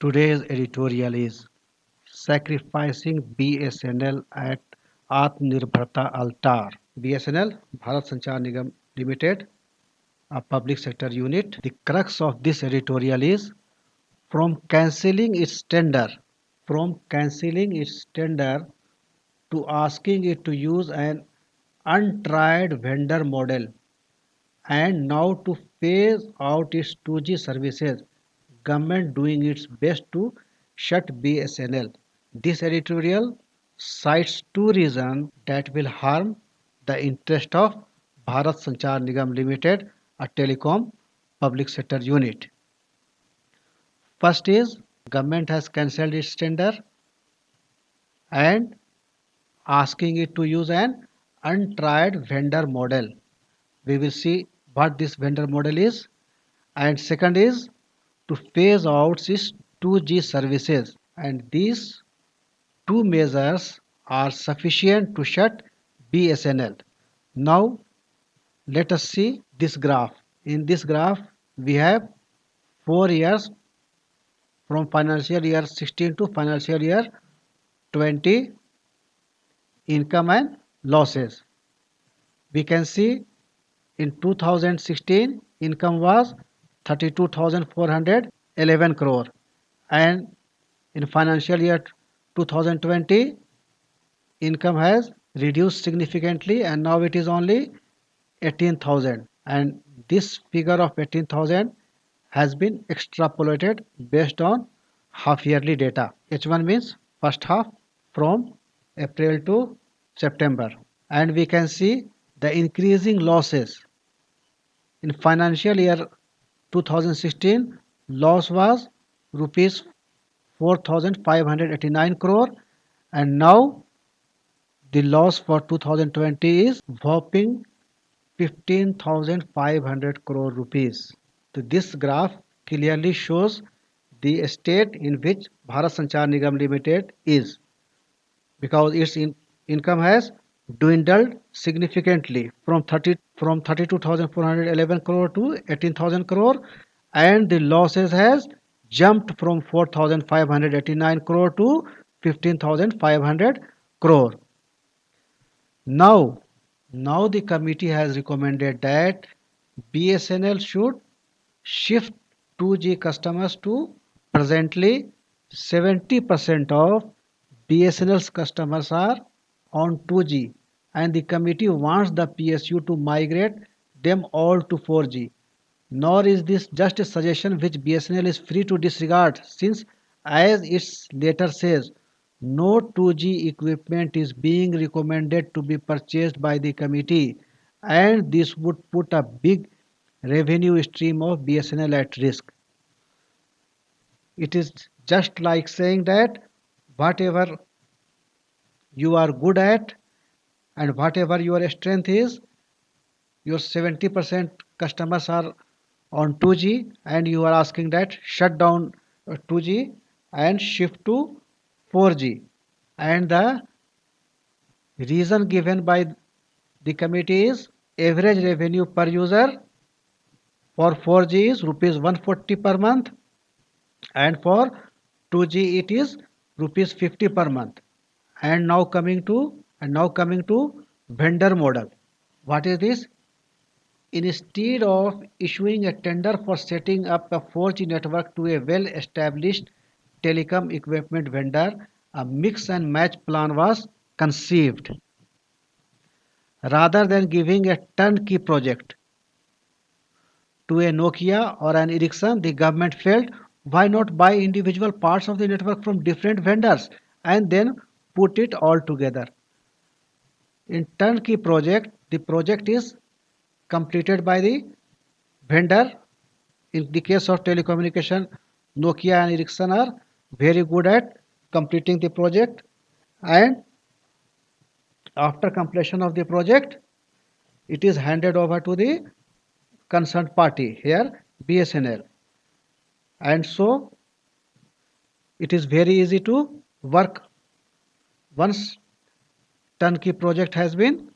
Today's editorial is Sacrificing BSNL at Atmanirbharta Altar. BSNL, Bharat Sanchar Nigam Limited, a public sector unit. The crux of this editorial is from cancelling its tender, from cancelling its tender to asking it to use an untried vendor model and now to phase out its 2G services, government doing its best to shut BSNL. This editorial cites two reasons that will harm the interest of Bharat Sanchar Nigam Limited, a telecom public sector unit. First is government has cancelled its tender and asking it to use an untried vendor model. We will see what this vendor model is. And second is to phase out its 2G services. And these two measures are sufficient to shut BSNL. Now let us see this graph. In this graph we have 4 years from financial year 16 to financial year 20 income and losses. We can see in 2016 income was 32,411 crore and in financial year 2020 income has reduced significantly and now it is only 18,000, and this figure of 18,000 has been extrapolated based on half yearly data. H1 means first half from April to September, and we can see the increasing losses. In financial year 2016 loss was rupees 4,589 crore and now the loss for 2020 is whopping 15,500 crore rupees. So this graph clearly shows the state in which Bharat Sanchar Nigam Limited is, because its income has dwindled significantly from 32,411 crore to 18,000 crore, and the losses has jumped from 4,589 crore to 15,500 crore. Now the committee has recommended that BSNL should shift 2G customers to presently 70% of BSNL's customers are on 2G, and the committee wants the PSU to migrate them all to 4G. Nor is this just a suggestion which BSNL is free to disregard, since, as its letter says, no 2G equipment is being recommended to be purchased by the committee, and this would put a big revenue stream of BSNL at risk. It is just like saying that whatever you are good at and whatever your strength is, your 70% customers are on 2G and you are asking that shut down 2G and shift to 4G, and the reason given by the committee is average revenue per user for 4G is rupees 140 per month and for 2G it is rupees 50 per month. And now coming to vendor model. What is this? Instead of issuing a tender for setting up a 4G network to a well-established telecom equipment vendor, a mix and match plan was conceived. Rather than giving a turnkey project to a Nokia or an Ericsson, the government felt, why not buy individual parts of the network from different vendors and then put it all together? In turnkey project, the project is completed by the vendor. In the case of telecommunication, Nokia and Ericsson are very good at completing the project, and after completion of the project, it is handed over to the concerned party, here BSNL, and so it is very easy to work once turnkey project has been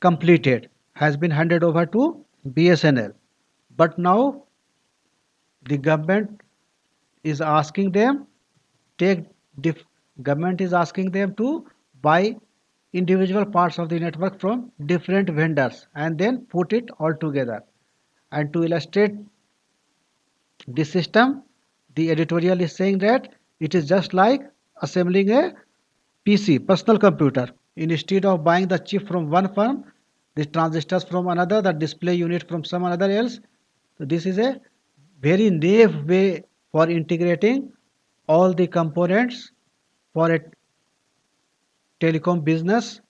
completed, has been handed over to BSNL. But now the government is asking them take dif- government is asking them to buy individual parts of the network from different vendors and then put it all together. And to illustrate this system, the editorial is saying that it is just like assembling a PC, personal computer. Instead of buying the chip from one firm, the transistors from another, the display unit from some another else. So this is a very naive way for integrating all the components for a telecom business,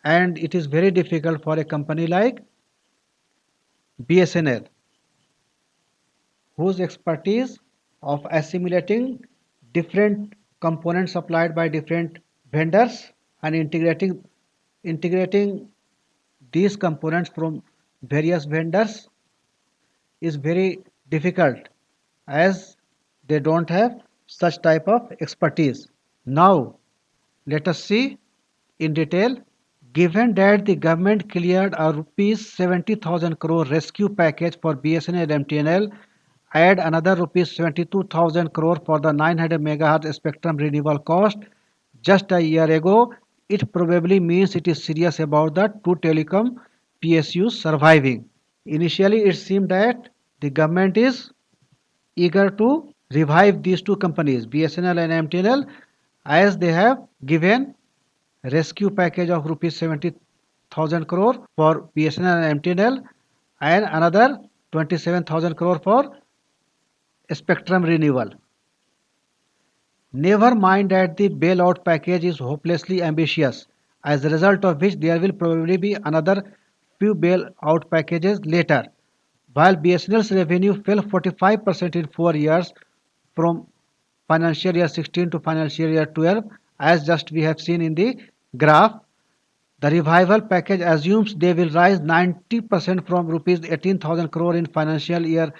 and it is very difficult for a company like BSNL, whose expertise of assimilating different components supplied by different vendors and integrating these components from various vendors is very difficult, as they don't have such type of expertise. Now let us see in detail. Given that the government cleared a rupees 70,000 crore rescue package for BSNL and MTNL, add another rupees 72,000 crore for the 900 MHz spectrum renewal cost just a year ago, it probably means it is serious about the two telecom PSUs surviving. Initially, it seemed that the government is eager to revive these two companies, BSNL and MTNL, as they have given rescue package of rupees 70,000 crore for BSNL and MTNL and another 27,000 crore for spectrum renewal. Never mind that the bailout package is hopelessly ambitious, as a result of which there will probably be another few bailout packages later. While BSNL's revenue fell 45% in 4 years from financial year 16 to financial year 12, as just we have seen in the graph, the revival package assumes they will rise 90% from rupees 18,000 crore in financial year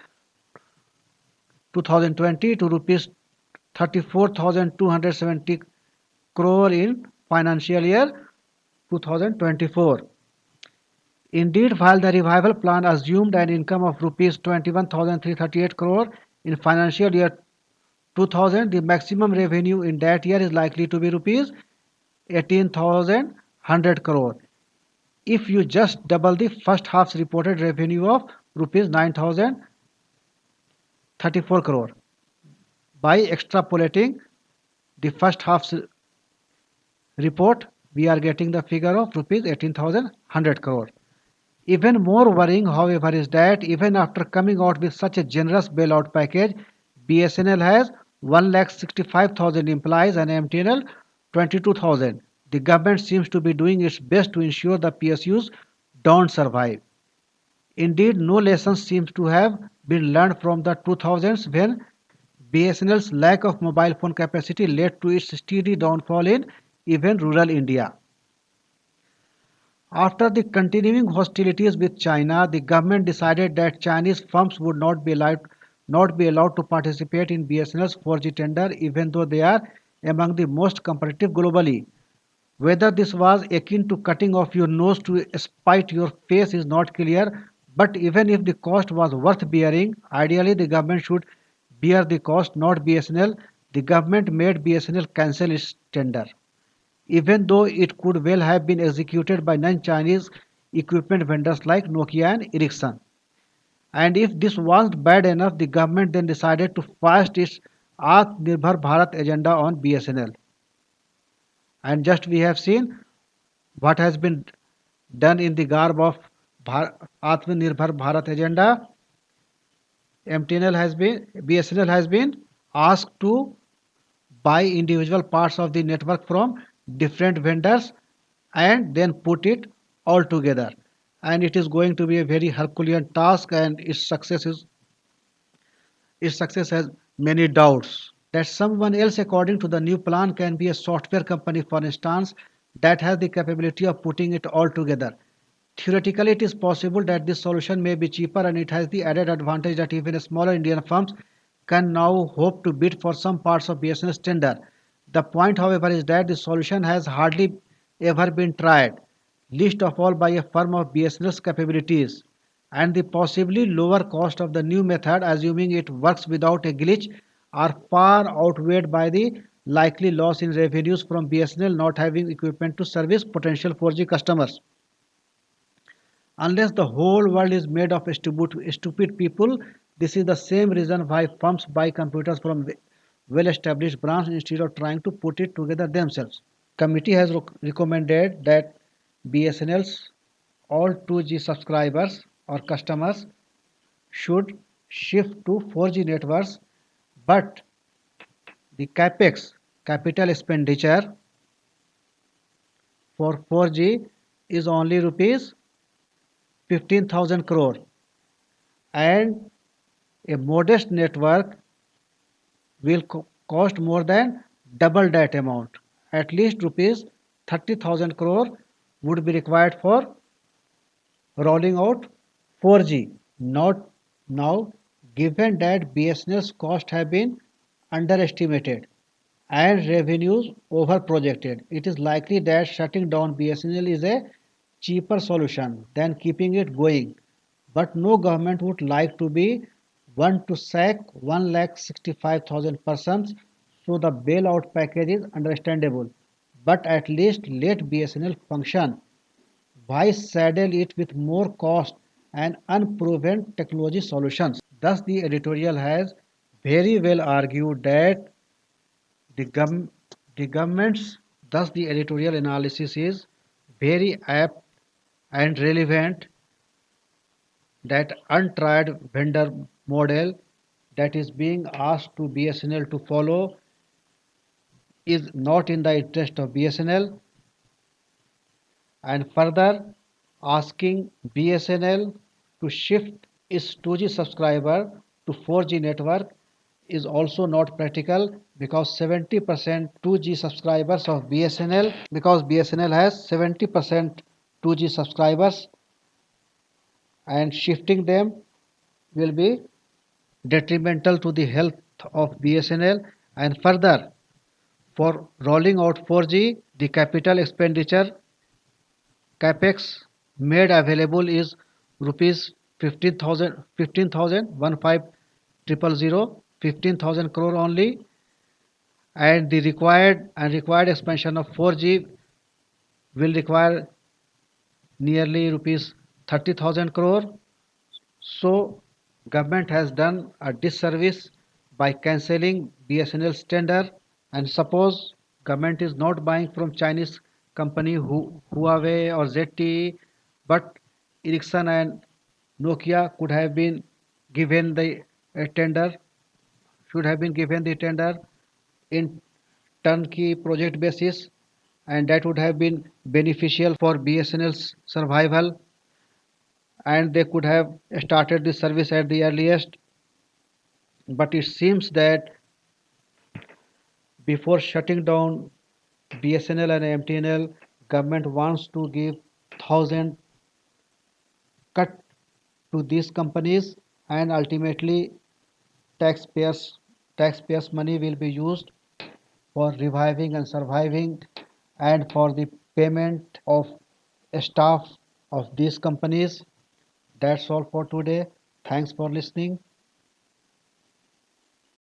2020 to rupees 34,270 crore in financial year 2024. Indeed, while the revival plan assumed an income of rupees 21,338 crore in financial year 2000, the maximum revenue in that year is likely to be rupees 18,100 crore. If you just double the first half's reported revenue of rupees 9,034 crore by extrapolating the first half's report, we are getting the figure of rupees 18,100 crore. Even more worrying, however, is that even after coming out with such a generous bailout package, BSNL has 1,65,000 employees and MTNL 22,000. The government seems to be doing its best to ensure the PSUs don't survive. Indeed, no lessons seem to have been learned from the 2000s when BSNL's lack of mobile phone capacity led to its steady downfall in even rural India. After the continuing hostilities with China, the government decided that Chinese firms would not be allowed to participate in BSNL's 4G tender, even though they are among the most competitive globally. Whether this was akin to cutting off your nose to spite your face is not clear, but even if the cost was worth bearing, ideally the government should bear the cost, not BSNL. The government made BSNL cancel its tender, even though it could well have been executed by non-Chinese equipment vendors like Nokia and Ericsson. And if this wasn't bad enough, the government then decided to fast its Atmanirbhar Bharat agenda on BSNL. And just we have seen what has been done in the garb of Atmanirbhar Bharat agenda. BSNL has been asked to buy individual parts of the network from different vendors and then put it all together. And it is going to be a very Herculean task, and its success has many doubts. That someone else, according to the new plan, can be a software company, for instance, that has the capability of putting it all together. Theoretically, it is possible that this solution may be cheaper, and it has the added advantage that even smaller Indian firms can now hope to bid for some parts of BSNL's tender. The point, however, is that the solution has hardly ever been tried, least of all by a firm of BSNL's capabilities, and the possibly lower cost of the new method, assuming it works without a glitch, are far outweighed by the likely loss in revenues from BSNL not having equipment to service potential 4G customers. Unless the whole world is made of stupid people, this is the same reason why firms buy computers from well-established brands instead of trying to put it together themselves. Committee has recommended that BSNL's all 2G subscribers or customers should shift to 4G networks, but the capex capital expenditure for 4G is only rupees 15,000 crore, and a modest network will cost more than double that amount. At least rupees 30,000 crore would be required for rolling out 4G. Not now, given that BSNL's costs have been underestimated and revenues over projected, it is likely that shutting down BSNL is a cheaper solution than keeping it going. But no government would like to be one to sack 1,65,000 persons, so the bailout package is understandable. But at least let BSNL function. Why saddle it with more cost and unproven technology solutions? Thus, the editorial has very well argued that the, gov- the government's, thus the editorial analysis is very apt and relevant that untried vendor model that is being asked to BSNL to follow is not in the interest of BSNL, and further asking BSNL to shift its 2G subscriber to 4G network is also not practical because 70% 2G subscribers of BSNL, because BSNL has 70% 2G subscribers, and shifting them will be detrimental to the health of BSNL. And further, for rolling out 4G, the capital expenditure capex made available is rupees 15,000 15,000 crore only, and the required expansion of 4G will require nearly rupees 30,000 crore. So government has done a disservice by cancelling BSNL's tender. And suppose government is not buying from Chinese company Huawei or ZTE, but Ericsson and Nokia could have been given the tender, should have been given the tender in turnkey project basis, and that would have been beneficial for BSNL's survival, and they could have started the service at the earliest. But it seems that before shutting down BSNL and MTNL, government wants to give 1,000 cut to these companies, and ultimately taxpayers taxpayers money will be used for reviving and surviving and for the payment of staff of these companies. That's all for today. Thanks for listening.